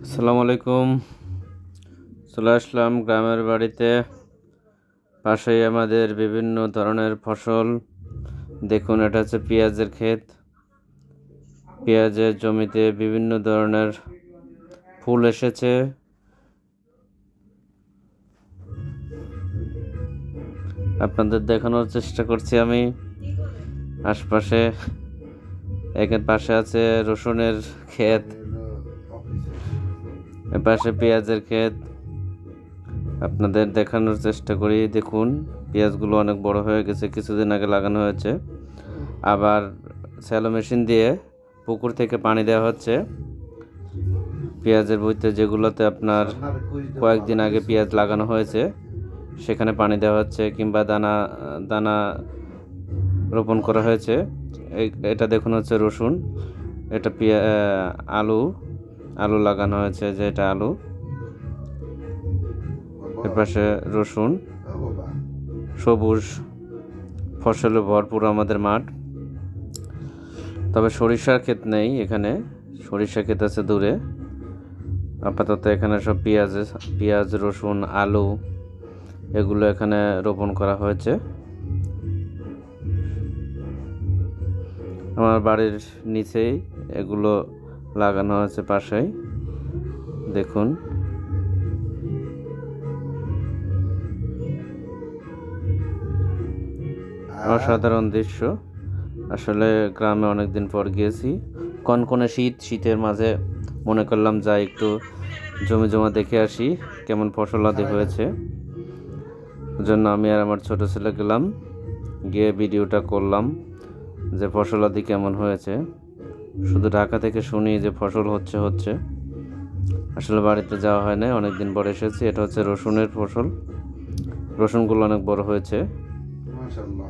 আসসালামু আলাইকুম। চলে আসলাম গ্রামের বাড়িতে। পাশেই আমাদের বিভিন্ন ধরনের ফসল। দেখুন, এটা হচ্ছে পেঁয়াজের ক্ষেত। পেঁয়াজের জমিতে বিভিন্ন ধরনের ফুল এসেছে। আপনাদের দেখানোর চেষ্টা করছি আমি। আশপাশে একের পাশে আছে রসুনের ক্ষেত, এপাশে পেঁয়াজের ক্ষেত। আপনাদের দেখানোর চেষ্টা করি। দেখুন, পেঁয়াজগুলো অনেক বড় হয়ে গেছে, কিছুদিন আগে লাগানো হয়েছে। আবার স্যালো মেশিন দিয়ে পুকুর থেকে পানি দেওয়া হচ্ছে পেঁয়াজের বইতে, যেগুলোতে আপনার কয়েকদিন আগে পেঁয়াজ লাগানো হয়েছে সেখানে পানি দেওয়া হচ্ছে, কিংবা দানা দানা রোপণ করা হয়েছে। এটা দেখুন হচ্ছে রসুন, এটা আলু আলু লাগানো হয়েছে, যে এটা আলু। এর পাশে রসুন, সবুজ ফসলে ভরপুর আমাদের মাঠ। তবে সরিষার ক্ষেত নেই এখানে, সরিষার ক্ষেত আছে দূরে। আপাতত এখানে সব পেঁয়াজ, রসুন, আলু এগুলো এখানে রোপণ করা হয়েছে। আমার বাড়ির নিচেই এগুলো লাগানো হয়েছে, পাশেই দেখুন। অসাধারণ দৃশ্য। আসলে গ্রামে অনেকদিন পর গিয়েছি। কনকনে শীতের মাঝে মনে করলাম যাই একটু জমি জমা দেখে আসি কেমন ফসলাদি হয়েছে। জন্য আমি আর আমার ছোট ছেলে গেলাম, গিয়ে ভিডিওটা করলাম যে ফসলাদি কেমন হয়েছে। শুধু ঢাকা থেকে শুনি যে ফসল হচ্ছে। আসলে বাড়িতে যাওয়া হয় না, অনেকদিন পর এসেছি। এটা হচ্ছে রসুনের ফসল। রসুনগুলো অনেক বড় হয়েছে, মাশাআল্লাহ।